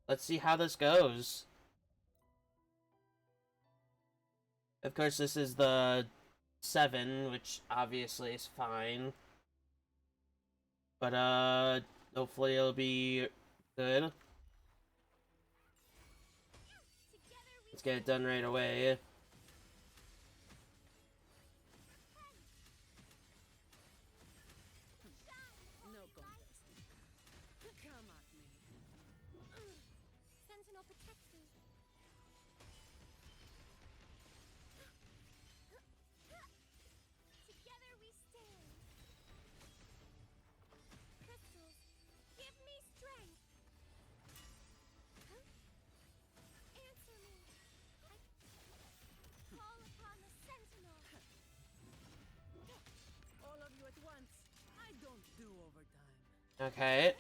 Let's see how this goes. Of course, this is the 7, which obviously is fine. But, hopefully it'll be good. Let's get it done right away. Okay.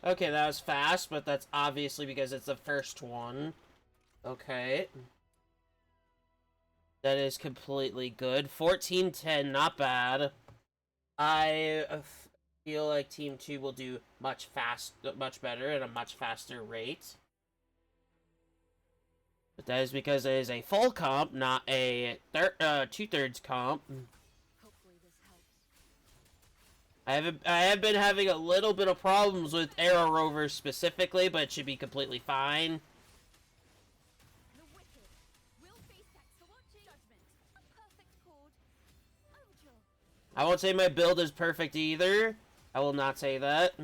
Okay, that was fast, but that's obviously because it's the first one. Okay. That is completely good. 14-10, not bad. I feel like Team 2 will do much better at a much faster rate. But that is because it is a full comp, not a 2/3 comp. I have been having a little bit of problems with Arrow Rovers specifically, but it should be completely fine. I won't say my build is perfect either. I will not say that.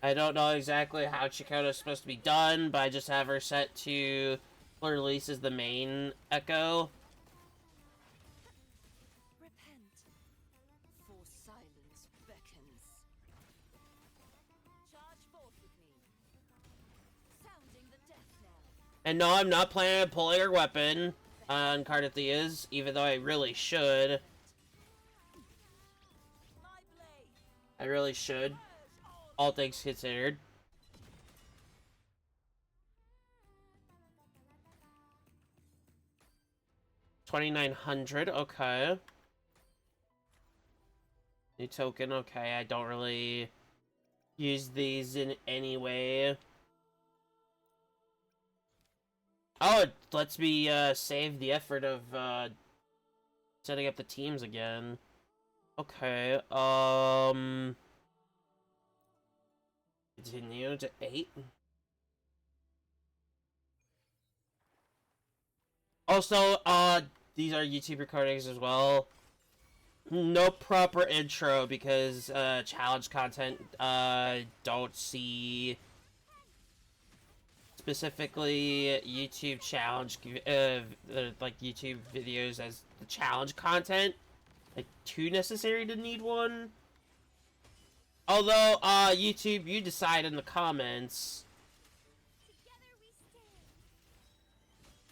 I don't know exactly how Chikota is supposed to be done, but I just have her set to Fleur de Lis as the main Echo. And no, I'm not planning on pulling her weapon on Cardathia's, even though I really should. I really should, all things considered. $2,900, okay. New token, okay. I don't really use these in any way. Oh, it lets me save the effort of setting up the teams again. Okay, continue to 8. Also, these are YouTube recordings as well. No proper intro because challenge content don't see specifically YouTube challenge like YouTube videos as the challenge content, like too necessary to need one. Although YouTube, you decide in the comments.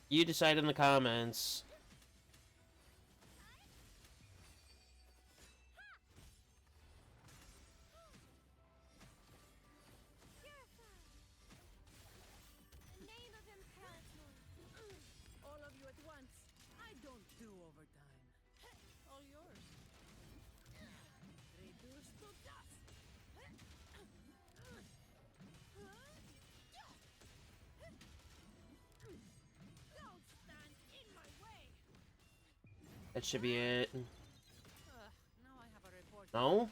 You decide in the comments. That should be it. No?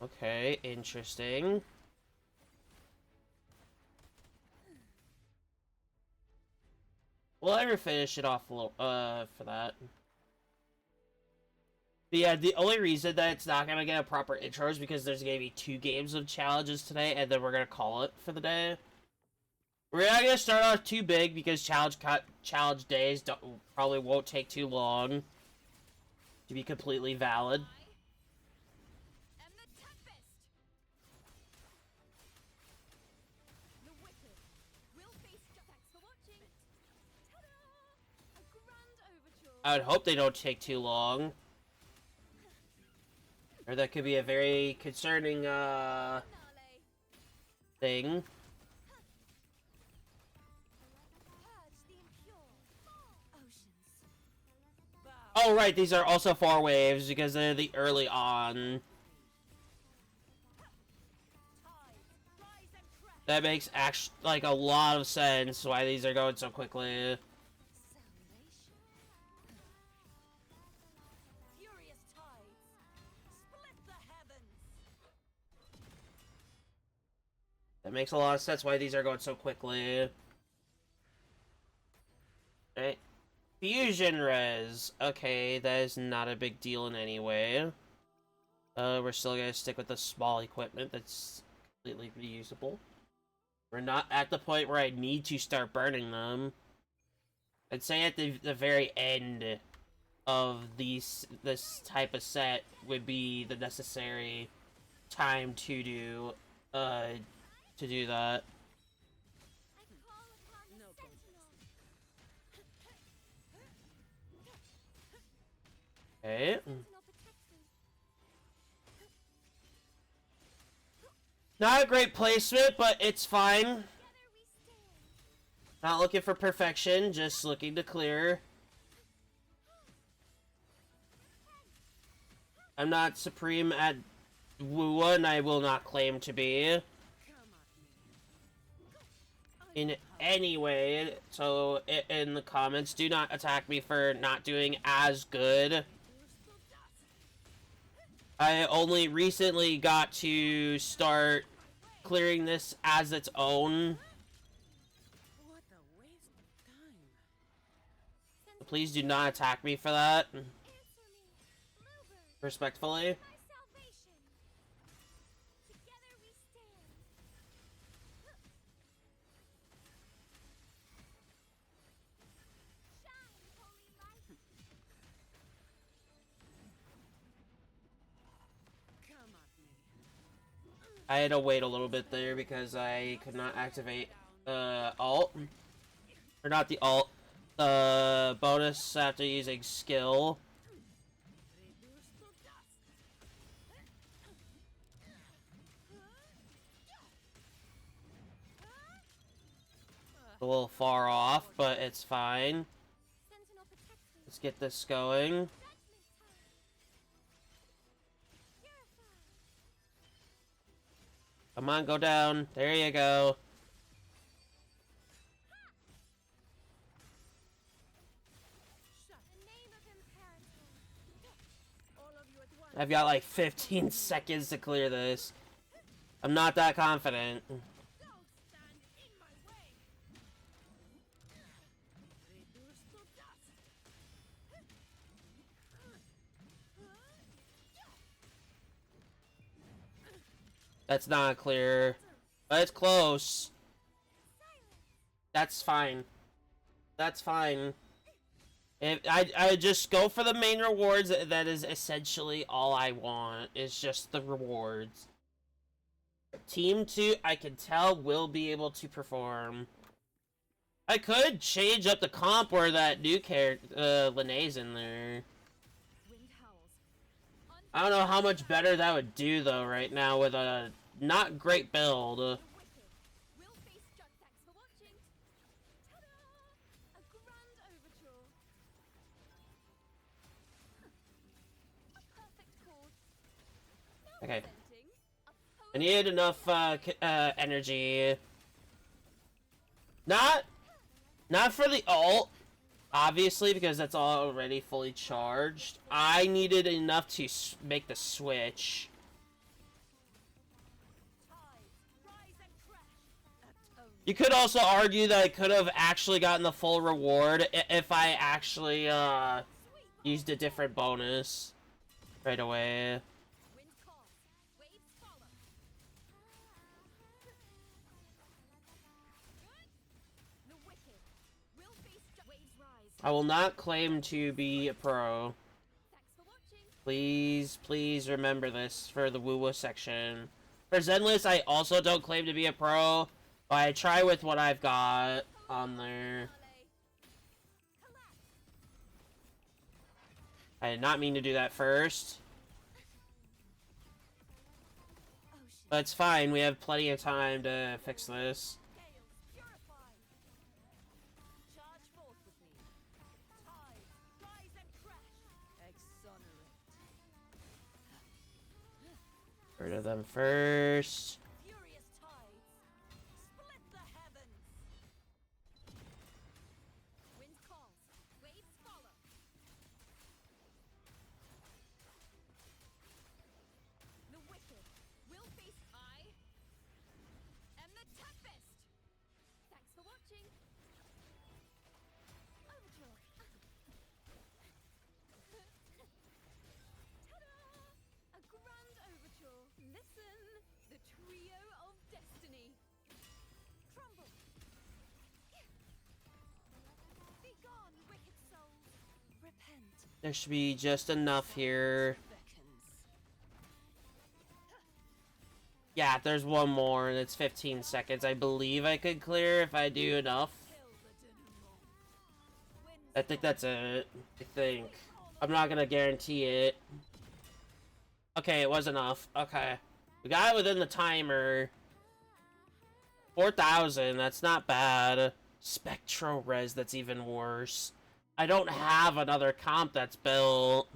Okay, interesting. We'll ever finish it off a little, for that. But yeah, the only reason that it's not gonna get a proper intro is because there's gonna be 2 games of challenges today, and then we're gonna call it for the day. We're not gonna start off too big because challenge days probably won't take too long to be completely valid. I would hope they don't take too long. Or that could be a very concerning, thing. Oh, right, these are also 4 waves because they're the early on. That makes like a lot of sense why these are going so quickly. That makes a lot of sense why these are going so quickly. Right. Fusion res. Okay, that is not a big deal in any way. We're still gonna stick with the small equipment that's completely reusable. We're not at the point where I need to start burning them. I'd say at the very end of this type of set would be the necessary time to do that. Okay. Not a great placement, but it's fine. Not looking for perfection, just looking to clear. I'm not supreme at Wuwa, and I will not claim to be in any way. So in the comments, do not attack me for not doing as good. I only recently got to start clearing this as its own. Please do not attack me for that. Respectfully. I had to wait a little bit there because I could not activate alt. Or not the alt. The bonus after using skill. A little far off, but it's fine. Let's get this going. Come on, go down. There you go. I've got like 15 seconds to clear this. I'm not that confident. That's not clear. But it's close. That's fine. That's fine. If I just go for the main rewards, that is essentially all I want. Is just the rewards. Team 2, I can tell, will be able to perform. I could change up the comp where that new character, Linnea's in there. I don't know how much better that would do, though, right now with a not great build. Okay. I need enough energy. Not for the ult, obviously, because that's already fully charged. I needed enough to make the switch. You could also argue that I could have actually gotten the full reward if I actually used a different bonus right away. I will not claim to be a pro. Please, please remember this for the woo-woo section. For Zenless, I also don't claim to be a pro, but I try with what I've got on there. I did not mean to do that first. But it's fine, we have plenty of time to fix this. rid of them first. Furious tides split the heavens. Wind calls, waves follow. The wicked will face I am the tempest. Thanks for watching. Overture. Ta-da! A grand overture. Listen, the trio of destiny. Crumble. Be gone, wicked souls. Repent. There should be just enough here. Beckons. Yeah, there's one more, and it's 15 seconds. I believe I could clear if I do enough. Kill the denouement. Winds I think that's it. I think. I'm not gonna guarantee it. Okay, it was enough. Okay. We got it within the timer. 4,000, that's not bad. Spectro Res, that's even worse. I don't have another comp that's built.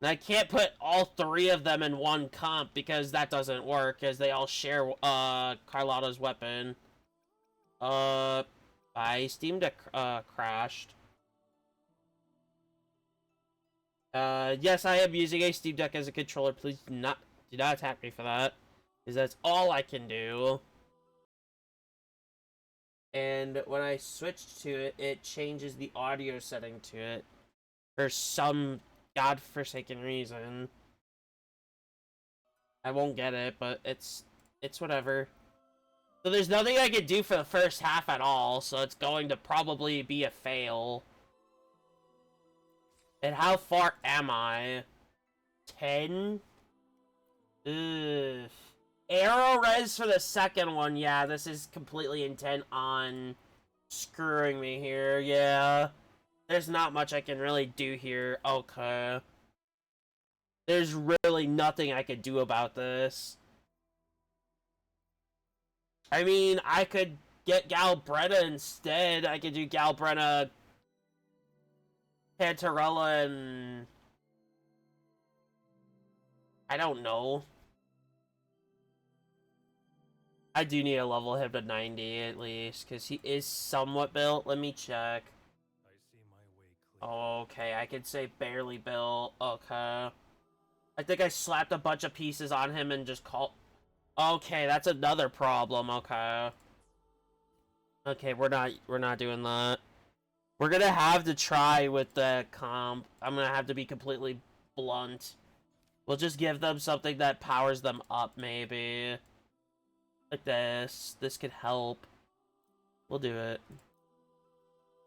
And I can't put all three of them in one comp because that doesn't work, because they all share Carlotta's weapon. My Steam Deck crashed. Yes, I am using a Steam Deck as a controller. Please do not attack me for that, because that's all I can do. And when I switch to it, it changes the audio setting to it for some godforsaken reason. I won't get it, but it's whatever. So there's nothing I can do for the first half at all, so it's going to probably be a fail. And how far am I? 10? Ugh. Arrow res for the second one. Yeah, this is completely intent on screwing me here. Yeah. There's not much I can really do here. Okay. There's really nothing I could do about this. I mean, I could get Galbretta instead. I could do Galbretta, Cantarella, and I don't know. I do need to level him to 90 at least, because he is somewhat built. Let me check. I see my way clear. Okay, I could say barely built. Okay. I think I slapped a bunch of pieces on him and just called... Okay, that's another problem. Okay. Okay, we're not doing that. We're gonna have to try with the comp. I'm gonna have to be completely blunt. We'll just give them something that powers them up, maybe. Like this. This could help. We'll do it.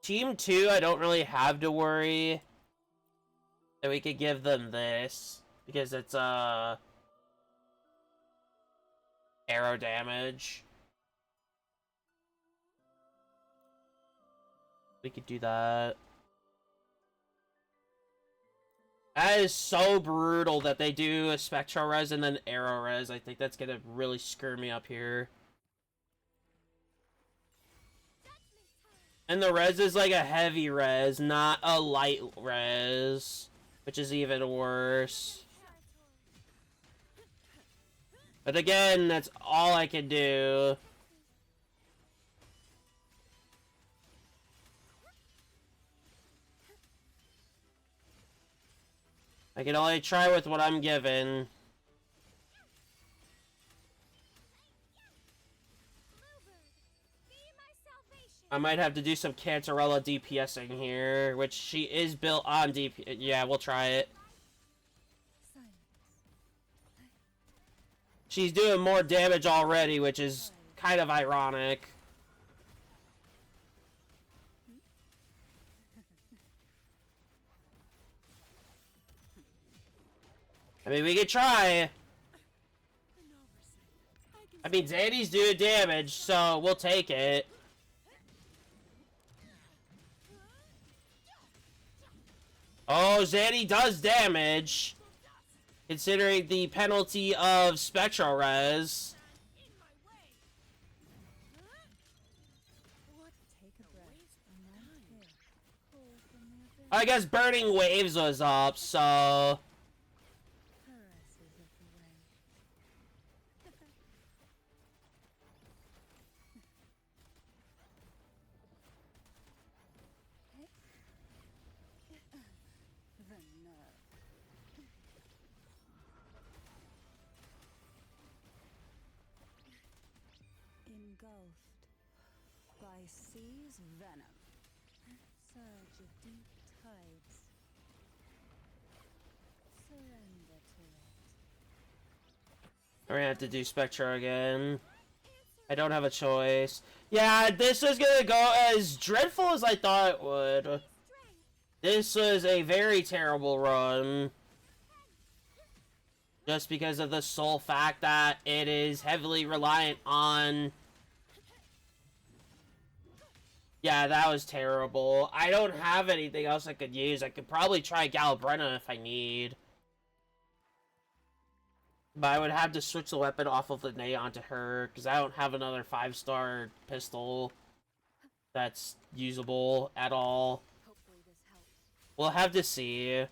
Team 2, I don't really have to worry that we could give them this, because it's arrow damage. We could do that. That is so brutal that they do a Spectral Res and then Arrow Res. I think that's gonna really screw me up here. And the res is like a heavy res, not a light res, which is even worse. But again, that's all I can do. I can only try with what I'm given. I might have to do some Cantarella DPSing here, which she is built on DP. Yeah, we'll try it. She's doing more damage already, which is kind of ironic. I mean, we could try. I mean, Zandy's doing damage, so we'll take it. Oh, Zandy does damage, considering the penalty of Spectral Res. I guess Burning Waves was up, so... engulfed by sea's venom. Surge of deep tides. Surrender to it. We're gonna have to do Spectra again. I don't have a choice. Yeah, this was gonna go as dreadful as I thought it would. This was a very terrible run. Just because of the sole fact that it is heavily reliant on... Yeah, that was terrible. I don't have anything else I could use. I could probably try Galabrenna if I need. But I would have to switch the weapon off of Linnea onto her, because I don't have another 5-star pistol that's usable at all. Hopefully this helps. We'll have to see.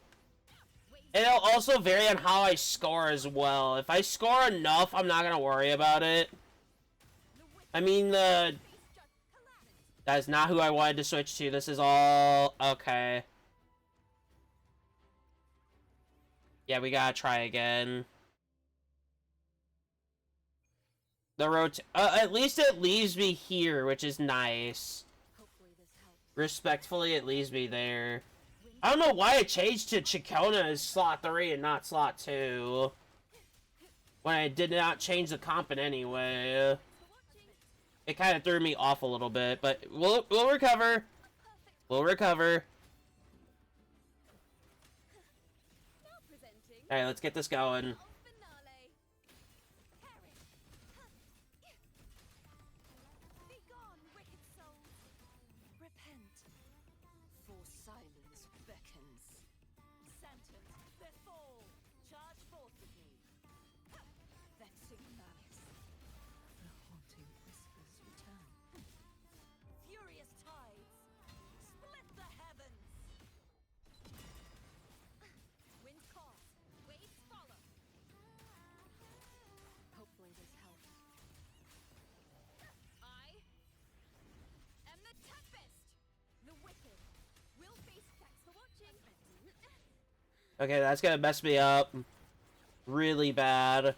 It'll also vary on how I score as well. If I score enough, I'm not gonna worry about it. I mean, that's not who I wanted to switch to. This is all... Okay. Yeah, we gotta try again. The road... at least it leaves me here, which is nice. Hopefully this helps. Respectfully, it leaves me there. I don't know why it changed to Chicona as slot 3 and not slot 2. When I did not change the comp in any way. It kind of threw me off a little bit, but we'll recover. We'll recover. Now presenting Alright, let's get this going. finale. Be gone, wicked souls. Repent. For silence beckons. Sentence, befall. Charge forth with me. Vexing malice. The haunting whispers return. Furious tides. Split the heavens. Wind calls. Waves follow. Hopefully this helps. I am the Tempest. The wicked will face. Thanks for watching. Okay, that's gonna mess me up. Really bad. A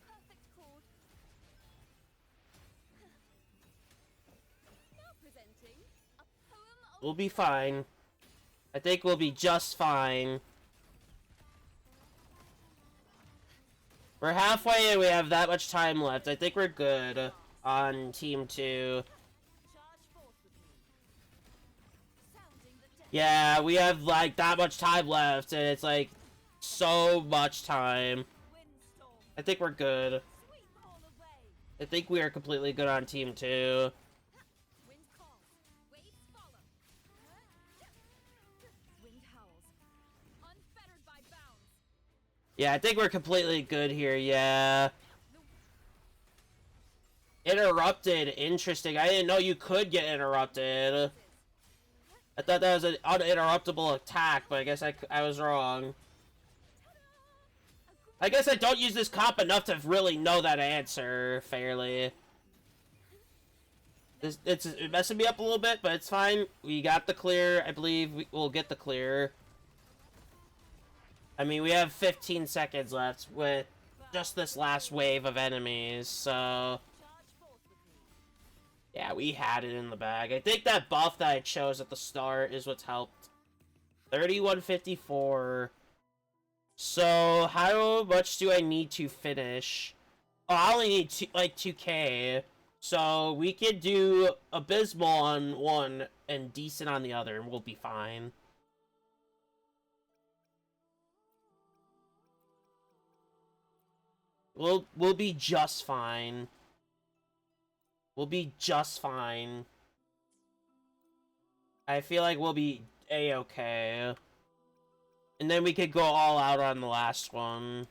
perfect chord. Now presenting a poem of We'll be fine. I think we'll be just fine. We're halfway and we have that much time left. I think we're good on Team 2. charge forth with me. Sounding the death. Yeah, we have like that much time left and it's like so much time. Windstorm. I think we're good. Sweep all away. I think we are completely good on Team 2. Wind calls. Waves follow. Wind howls. Unfettered by bounds. Yeah, I think we're completely good here, yeah. Interrupted, interesting. I didn't know you could get interrupted. I thought that was an uninterruptible attack, but I guess I was wrong. I guess I don't use this comp enough to really know that answer fairly. It's messing me up a little bit, but it's fine. We got the clear. I believe we'll get the clear. I mean, we have 15 seconds left with just this last wave of enemies, so... Charge forth with me. Yeah, we had it in the bag. I think that buff that I chose at the start is what's helped. 3154. So, how much do I need to finish? Oh, I only need like 2k. So, we could do abysmal on one and decent on the other, and we'll be fine. We'll be just fine. We'll be just fine. I feel like we'll be a-okay. And then we could go all out on the last one.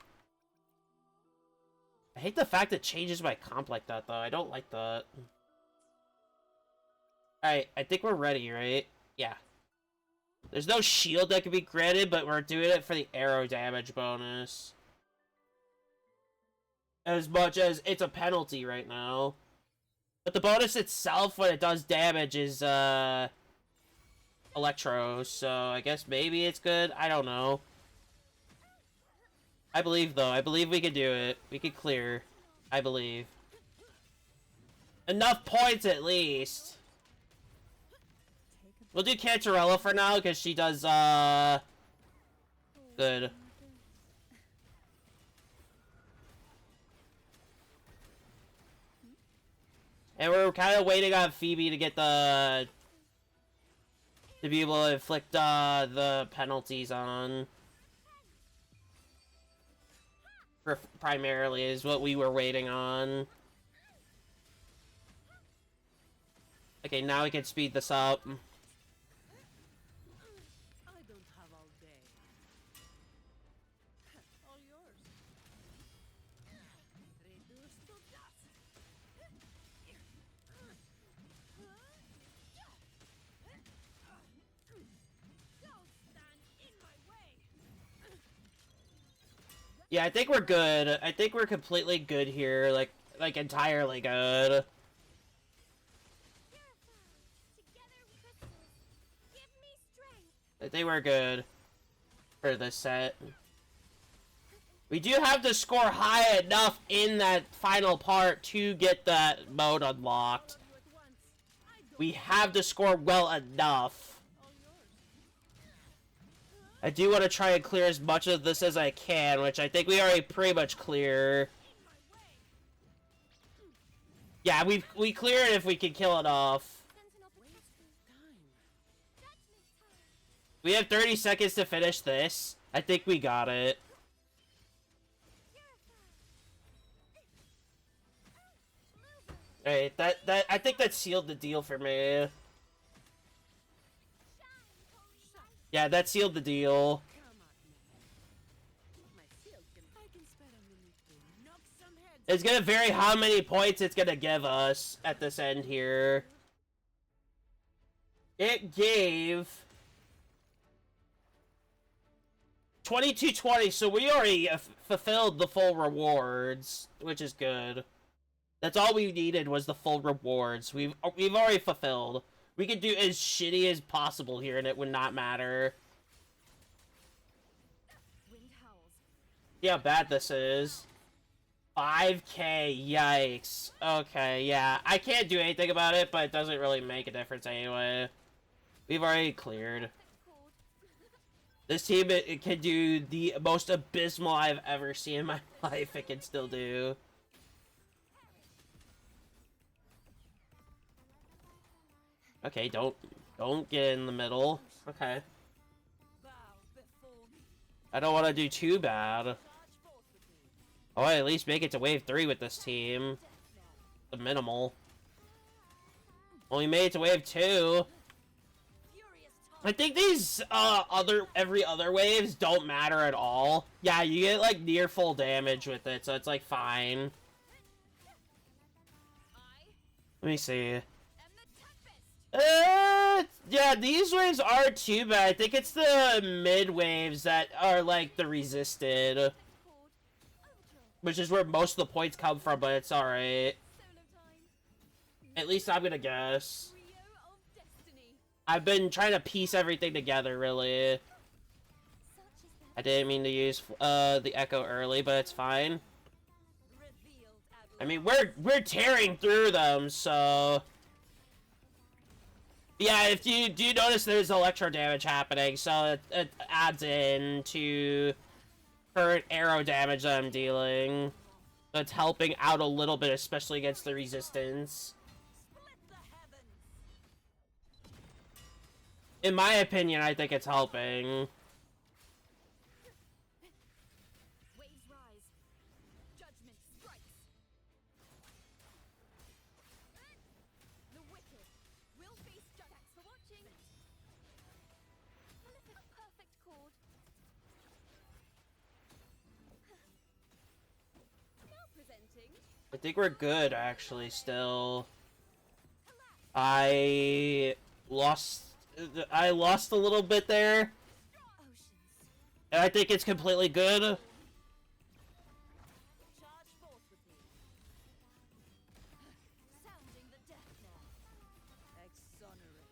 I hate the fact it changes my comp like that, though. I don't like that. Alright, I think we're ready, right? Yeah. There's no shield that can be granted, but we're doing it for the arrow damage bonus. As much as it's a penalty right now. But the bonus itself, when it does damage, is, Electro, so I guess maybe it's good. I don't know. I believe, though. I believe we can do it. We can clear. I believe. Enough points at least. We'll do Cantarella for now because she does good. And we're kind of waiting on Phoebe to get to be able to inflict the penalties on. Primarily is what we were waiting on. Okay, now we can speed this up. I don't have all day. All yours. Reduced to dust. Don't stand in my way. Yeah, I think we're good. I think we're completely good here. Like entirely good. Together crystals. Give me strength. I think we're good for this set. We do have to score high enough in that final part to get that mode unlocked. You at once. I don't We have to score well enough. all yours. I do want to try and clear as much of this as I can, which I think we already pretty much clear. Yeah, we clear it if we can kill it off. Sentinel Patrol. Time. Judgment time. We have 30 seconds to finish this. I think we got it. Alright, that I think that sealed the deal for me. Yeah, that sealed the deal. Come at me. My shield can. I can spare a minute to knock some heads. It's gonna vary how many points it's gonna give us at this end here. It gave 2220, so we already fulfilled the full rewards, which is good. That's all we needed was the full rewards. We've already fulfilled. We could do as shitty as possible here, and it would not matter. Wind howls. See how bad this is. 5K, yikes. Okay, yeah. I can't do anything about it, but it doesn't really make a difference anyway. We've already cleared. Cold. This team, it can do the most abysmal I've ever seen in my life. It can still do. Okay, don't get in the middle. Okay. Bow before me. I don't want to do too bad. Charge forth with me. I want to at least make it to wave 3 with this team. The minimal. Only made it to wave 2. Furious I time. think these every other waves don't matter at all. Yeah, you get like near full damage with it, so it's like fine. I Let me see. am the toughest. Yeah, these waves aren't too bad. I think it's the mid waves that are like the resisted, Called Ultra. which is where most of the points come from, but it's alright. Solo time. At least I'm gonna guess. Trio of destiny. I've been trying to piece everything together, really. Such is the I didn't mean to use the echo early, but it's fine. revealed at I mean, we're tearing through them, so yeah. If you do notice, there's electro damage happening, so it adds in to current arrow damage that I'm dealing. So it's helping out a little bit, especially against the resistance. Split the heavens. In my opinion, I think it's helping. waves rise. Judgment strikes. The wicked will face judgment. Thanks for watching. A perfect chord. Now presenting. I think we're good, actually, still. I lost a little bit there, Oceans. and I think it's completely good. Charge forth with me. Sounding the death knell. Exonerate.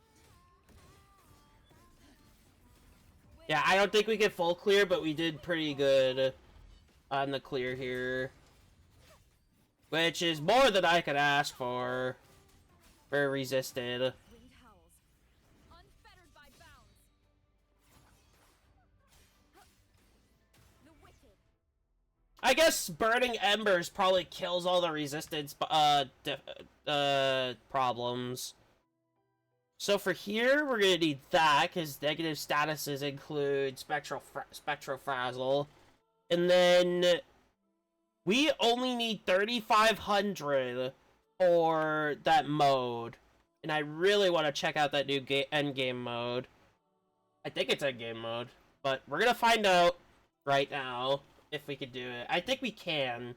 Yeah, I don't think we get full clear, but we did pretty good on the clear here. Which is more than I could ask for. Or resisted. Wind howls, unfettered by bounds. The wicked. I guess Burning Embers probably kills all the resistance problems. So for here, we're gonna need that, because negative statuses include Spectrofrazzle. And then we only need 3,500 for that mode. And I really want to check out that new endgame mode. I think it's endgame mode. But we're gonna find out right now if we can do it. I think we can.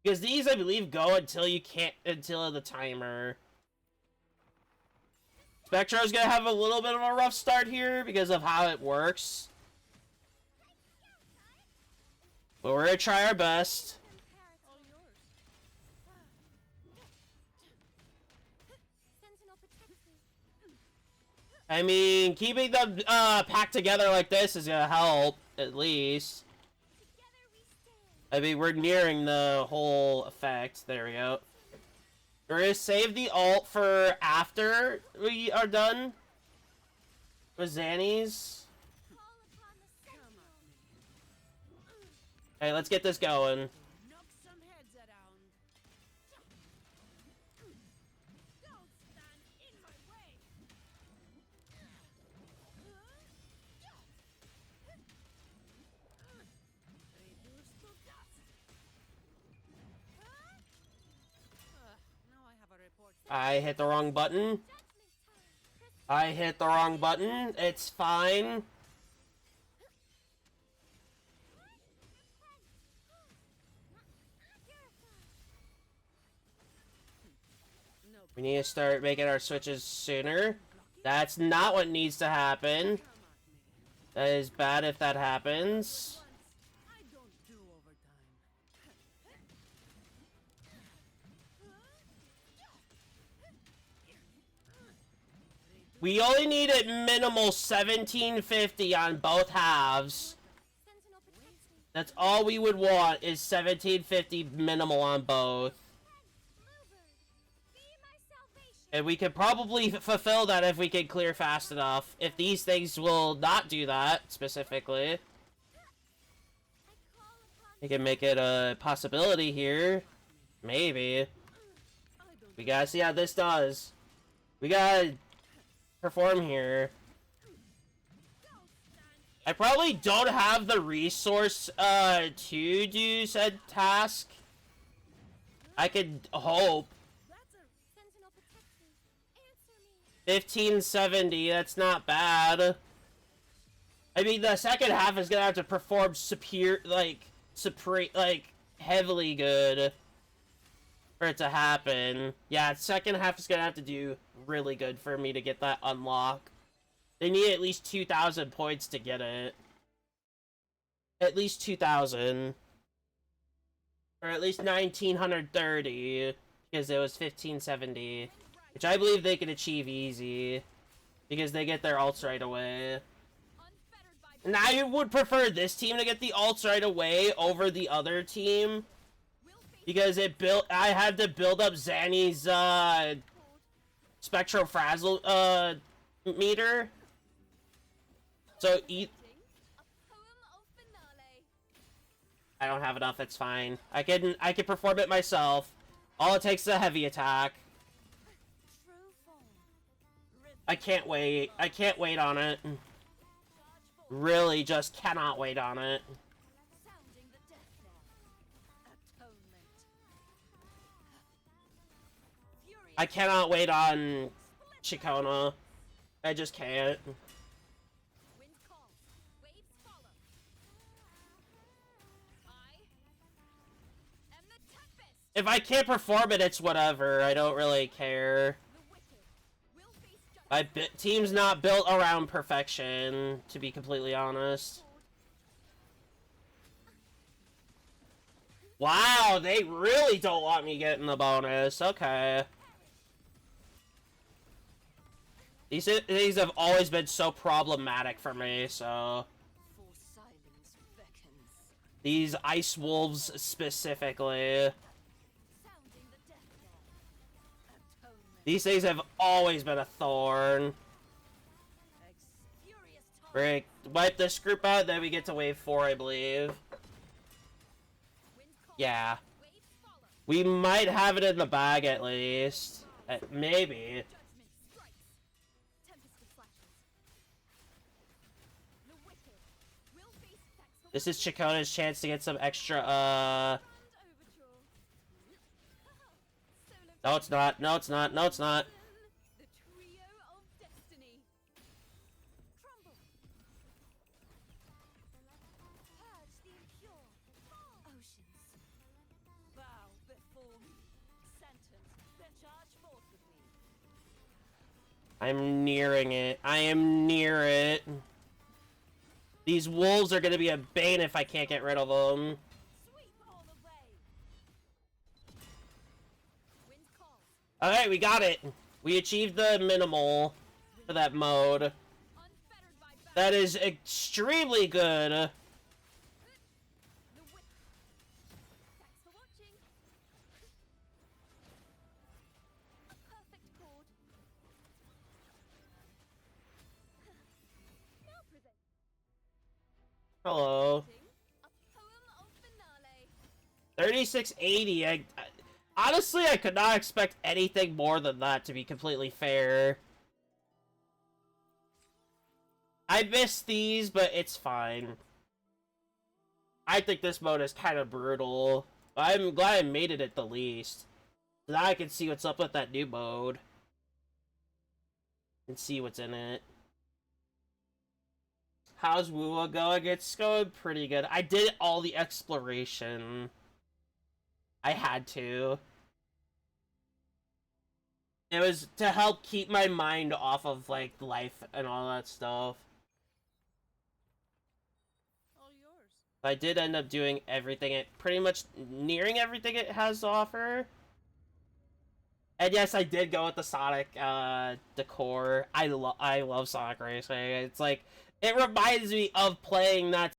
Because these, I believe, go until the timer. Spectro's gonna have a little bit of a rough start here because of how it works. But we're gonna try our best. All yours. Sentinel protects me. I mean, keeping them packed together like this is gonna help, at least. Together we stand. I mean, we're nearing the whole effect. There we go. We're gonna save the ult for after we are done with Zannies. Call upon the Come sentinel. at me. Okay, let's get this going. Knock some heads around. Don't stand in my way. Reduce to dust. Now I have a report. I hit the wrong button. Judgment time. I hit the wrong button. It's fine. No. We need to start making our switches sooner. That's not what needs to happen. Come at me. That is bad if that happens. Once, I don't do overtime. We only need at minimal 1750 on both halves. Sentinel protects me. That's all we would want is 1750 minimal on both. Bluebird, be my salvation. And we could probably fulfill that if we can clear fast enough. If these things will not do that, specifically. I call upon We can make it a possibility here. Maybe. I don't We gotta see how this does. We gotta perform here. I probably don't have the resource to do said task. I could hope. That's a Sentinel protects me. Answer me. 1570, that's not bad. I mean, the second half is gonna have to perform heavily good for it to happen. Yeah, second half is gonna have to do really good for me to get that unlock. They need at least 2,000 points to get it. At least 2,000. Or at least 1,930, because it was 1,570. Which I believe they can achieve easy. Because they get their ults right away. Unfettered by And I would prefer this team to get the ults right away over the other team. will face Because I had to build up Zanny's, Spectrofrazzle, meter. So, a poem of finale. I don't have enough, it's fine. I can perform it myself. All it takes is a heavy attack. True form. I can't wait. I can't wait on it. Charge forward. Really just cannot wait on it. Sounding the death knell. atonement. Fury. I cannot wait on Chicona. I just can't. Wind calls. Waves follow. I am the tempest. If I can't perform it, it's whatever. I don't really care. The wicked will face justice. My team's not built around perfection, to be completely honest. Wow, they really don't want me getting the bonus. Okay. These have always been so problematic for me, so... For silence beckons. These ice wolves specifically. Sounding the death knell. Atonement. These things have always been a thorn. Furious torrent. Break. Wipe this group out, then we get to wave 4, I believe. Wind calls. Yeah. Waves follow. We might have it in the bag at least. Maybe. Judgment strikes. Tempest of flashes. The wicked will face thanks for This is Chakona's chance to get some extra, Grand overture. Solo No, it's not. No, it's not. No, it's not. The trio of destiny. Crumble. Purge the impure. Oceans. Bow before me. Sentence. Then charge forth with me. I'm nearing it. I am near it. These wolves are gonna be a bane if I can't get rid of them. Sweep all away. Wind calls. Alright, we got it. We achieved the minimal for that mode. Unfettered by battle. That is extremely good. The wicked. Thanks for watching. A perfect chord. Now present. Hello. A poem of finale. 3680. Honestly, I could not expect anything more than that, to be completely fair. I miss these, but it's fine. I think this mode is kind of brutal. I'm glad I made it at the least. Now I can see what's up with that new mode. And see what's in it. How's Wuwa going? It's going pretty good. I did all the exploration. I had to. It was to help keep my mind off of, like, life and all that stuff. All yours. I did end up doing everything, pretty much nearing everything it has to offer. And yes, I did go with the Sonic decor. I love Sonic Racing. It's like, it reminds me of playing that